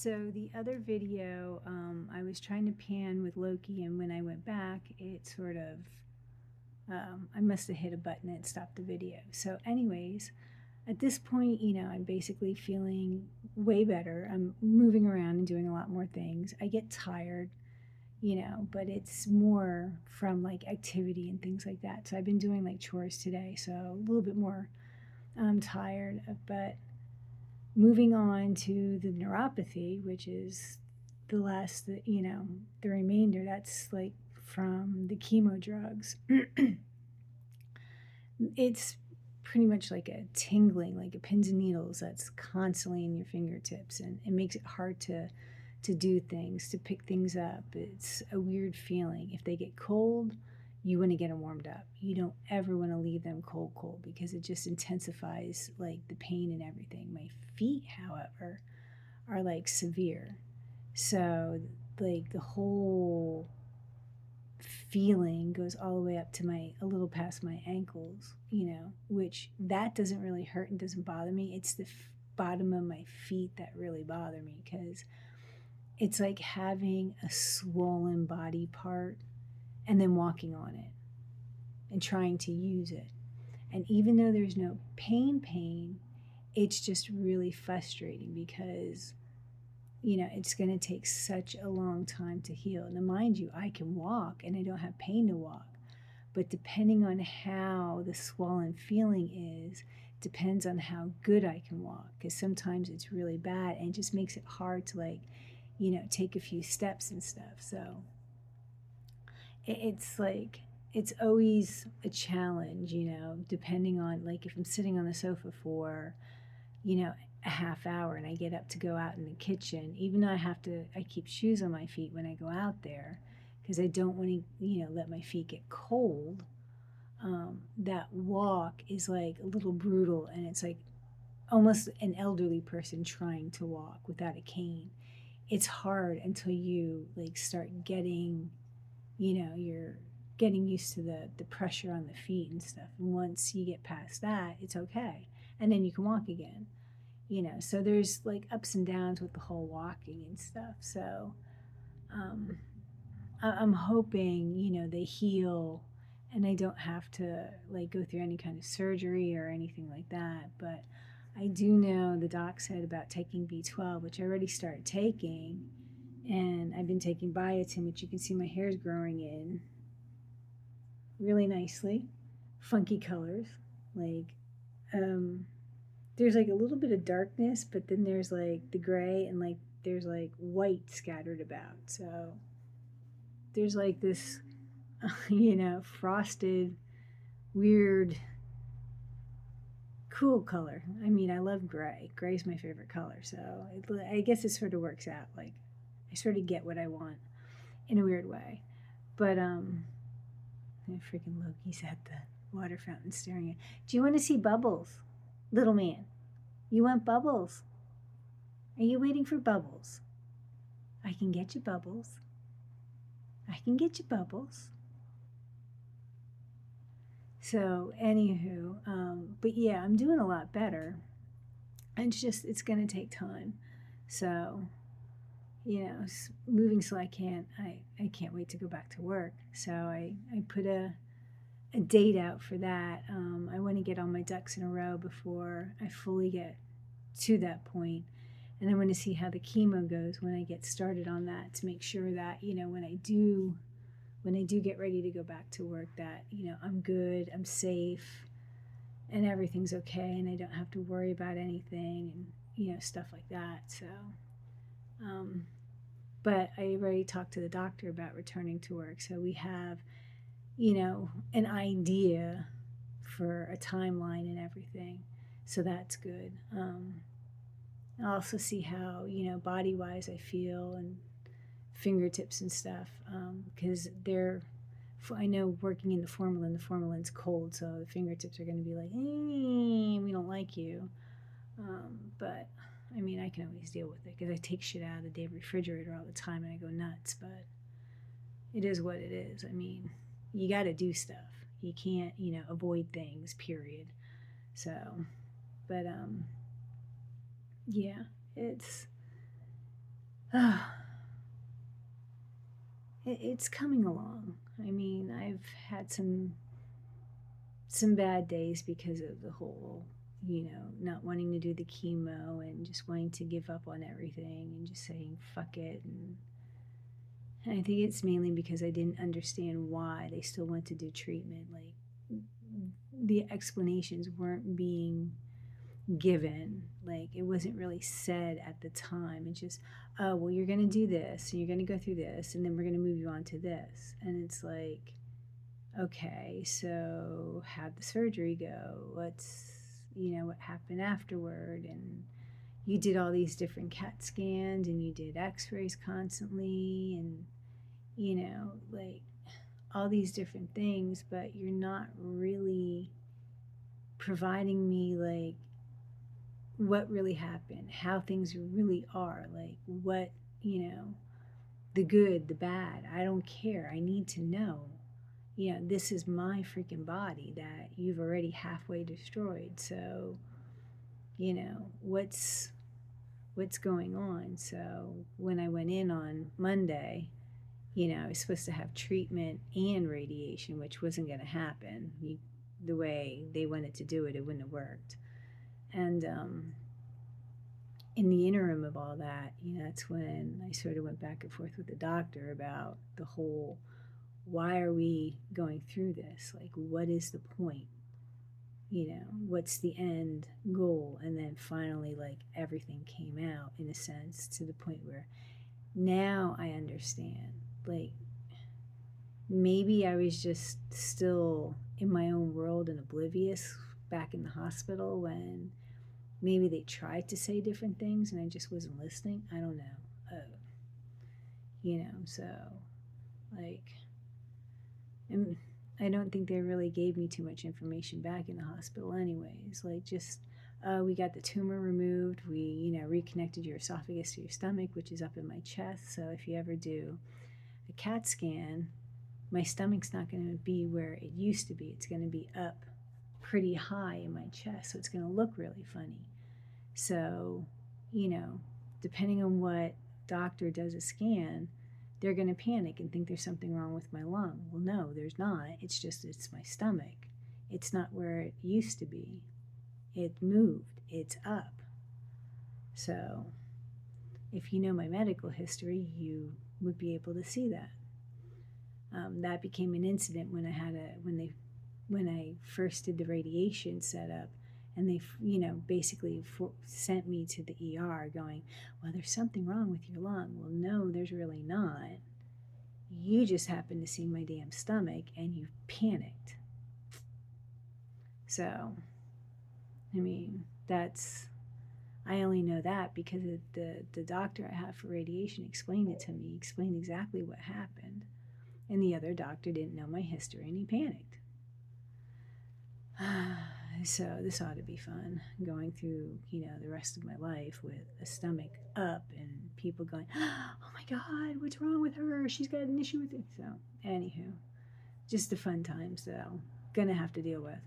So the other video, I was trying to pan with Loki, and when I went back, it sort of, I must have hit a button and stopped the video. So, anyways, at this point, I'm basically feeling way better. I'm moving around and doing a lot more things. I get tired, but it's more from like activity and things like that. So I've been doing like chores today, so a little bit more tired, but moving on to the neuropathy, which is the last, the remainder, that's like from the chemo drugs. It's pretty much like a tingling, like a pins and needles that's constantly in your fingertips, and it makes it hard to do things, to pick things up. It's a weird feeling. If they get cold, you want to get them warmed up. You don't ever want to leave them cold because it just intensifies like the pain and everything. My feet, however, are like severe. So like the whole feeling goes all the way up to a little past my ankles, which that doesn't really hurt and doesn't bother me. It's the bottom of my feet that really bother me because it's like having a swollen body part and then walking on it and trying to use it. And even though there's no pain, it's just really frustrating because, it's going to take such a long time to heal. Now, mind you, I can walk and I don't have pain to walk. But depending on how the swollen feeling is, depends on how good I can walk. Because sometimes it's really bad and it just makes it hard to take a few steps and stuff. So it's like, it's always a challenge, depending on like if I'm sitting on the sofa for, a half hour and I get up to go out in the kitchen, even though I keep shoes on my feet when I go out there because I don't want to, let my feet get cold. That walk is like a little brutal, and it's like almost an elderly person trying to walk without a cane. It's hard until you like start getting, you're getting used to the pressure on the feet and stuff. And once you get past that, it's okay. And then you can walk again. So there's like ups and downs with the whole walking and stuff. So um, I'm hoping, they heal and I don't have to like go through any kind of surgery or anything like that. But I do know the doc said about taking B12, which I already started taking. And I've been taking biotin, which you can see my hair's growing in really nicely. Funky colors. Like, there's like a little bit of darkness, but then there's like the gray and like there's like white scattered about. So there's like this, frosted, weird, cool color. I mean, I love gray. Gray's my favorite color. So I guess it sort of works out. Like I sort of get what I want in a weird way. But freaking Loki's at the water fountain staring at. Do you want to see Bubbles, little man? You want Bubbles? Are you waiting for Bubbles? I can get you Bubbles. I can get you Bubbles. So, anywho, but yeah, I'm doing a lot better. And it's going to take time. So, moving slow, I can't wait to go back to work. So I put a date out for that. I want to get all my ducks in a row before I fully get to that point. And I want to see how the chemo goes when I get started on that to make sure that, when I do get ready to go back to work, that, I'm good, I'm safe, and everything's okay, and I don't have to worry about anything and, stuff like that. So, but I already talked to the doctor about returning to work. So we have, an idea for a timeline and everything. So that's good. I'll also see how, body-wise I feel and fingertips and stuff, because I know working in the formalin's cold, so the fingertips are going to be like, we don't like you. But I mean, I can always deal with it because I take shit out of the damn refrigerator all the time and I go nuts, but it is what it is. I mean, you got to do stuff. You can't, avoid things, period. So, but yeah, it's It's coming along. I mean, I've had some bad days because of the whole, not wanting to do the chemo and just wanting to give up on everything and just saying fuck it. And I think it's mainly because I didn't understand why they still went to do treatment. Like, the explanations weren't being given. Like, it wasn't really said at the time. It's just, oh, well, you're going to do this and you're going to go through this and then we're going to move you on to this. And it's like, okay, so how'd the surgery go? What happened afterward? And you did all these different CAT scans and you did x-rays constantly and, like all these different things, but you're not really providing me like what really happened, how things really are, like what, the good, the bad. I don't care. I need to know. This is my freaking body that you've already halfway destroyed. So, what's going on? So, when I went in on Monday, I was supposed to have treatment and radiation, which wasn't going to happen. The way they wanted to do it, it wouldn't have worked. And in the interim of all that, that's when I sort of went back and forth with the doctor about the whole, why are we going through this? Like, what is the point? What's the end goal? And then finally, like, everything came out in a sense to the point where now I understand. Like, maybe I was just still in my own world and oblivious back in the hospital when maybe they tried to say different things and I just wasn't listening. I don't know. So, like, and I don't think they really gave me too much information back in the hospital anyways. Like, just, we got the tumor removed. We, reconnected your esophagus to your stomach, which is up in my chest. So if you ever do a CAT scan, my stomach's not going to be where it used to be. It's going to be up pretty high in my chest. So it's going to look really funny. So, depending on what doctor does a scan, they're going to panic and think there's something wrong with my lung. Well, no, there's not. It's my stomach. It's not where it used to be. It moved. It's up. So, if you know my medical history, you would be able to see that. That became an incident when I first did the radiation setup, and they, basically sent me to the ER going, well, there's something wrong with your lung. Well, no, there's really not. You just happened to see my damn stomach and you panicked. So, I mean, I only know that because the doctor I have for radiation explained it to me, explained exactly what happened. And the other doctor didn't know my history and he panicked. So this ought to be fun, going through, the rest of my life with a stomach up and people going, oh my God, what's wrong with her? She's got an issue with it. So, anywho, just the fun times that I'm going to have to deal with.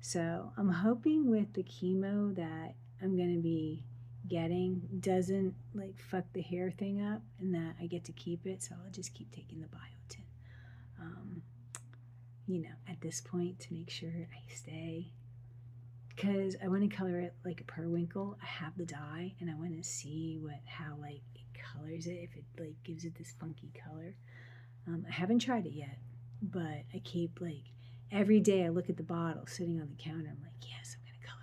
So I'm hoping with the chemo that I'm going to be getting doesn't like fuck the hair thing up and that I get to keep it. So I'll just keep taking the biotin. At this point to make sure I stay, because I want to color it like a periwinkle. I have the dye and I want to see how like it colors it, if it like gives it this funky color. I haven't tried it yet, but I keep like every day I look at the bottle sitting on the counter. I'm like, yes, I'm gonna color,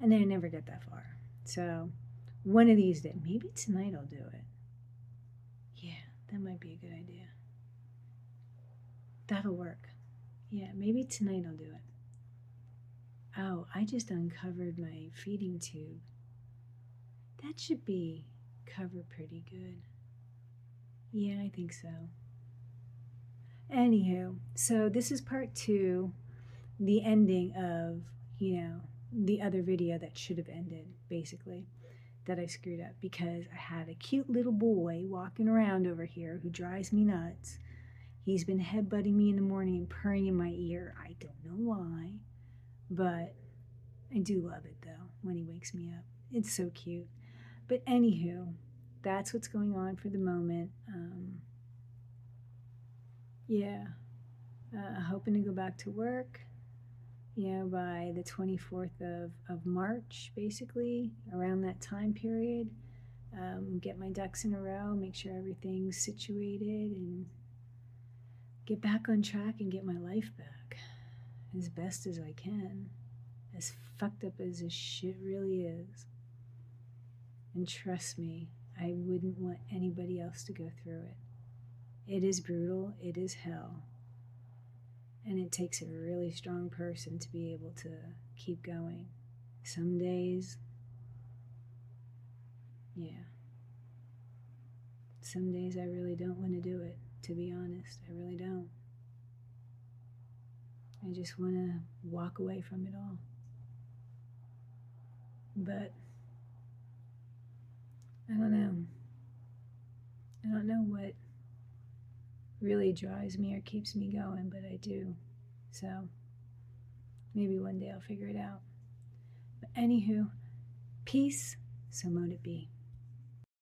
and then I never get that far. So one of these days, maybe tonight I'll do it. Yeah, that might be a good idea. That'll work. Yeah, maybe tonight I'll do it. Oh, I just uncovered my feeding tube. That should be covered pretty good. Yeah, I think so. Anywho, so this is part 2, the ending of, the other video that should have ended, basically, that I screwed up because I had a cute little boy walking around over here who drives me nuts. He's been headbutting me in the morning and purring in my ear. I don't know why, but I do love it though when he wakes me up. It's so cute. But anywho, that's what's going on for the moment. Yeah, hoping to go back to work, by the 24th of March, basically, around that time period. Get my ducks in a row, make sure everything's situated, and get back on track and get my life back as best as I can, as fucked up as this shit really is. And trust me, I wouldn't want anybody else to go through it. It is brutal, it is hell. And it takes a really strong person to be able to keep going. Some days, yeah. Some days I really don't want to do it, to be honest. I really don't. I just want to walk away from it all. But I don't know. I don't know what really drives me or keeps me going, but I do. So maybe one day I'll figure it out. But anywho, peace, so mote it be.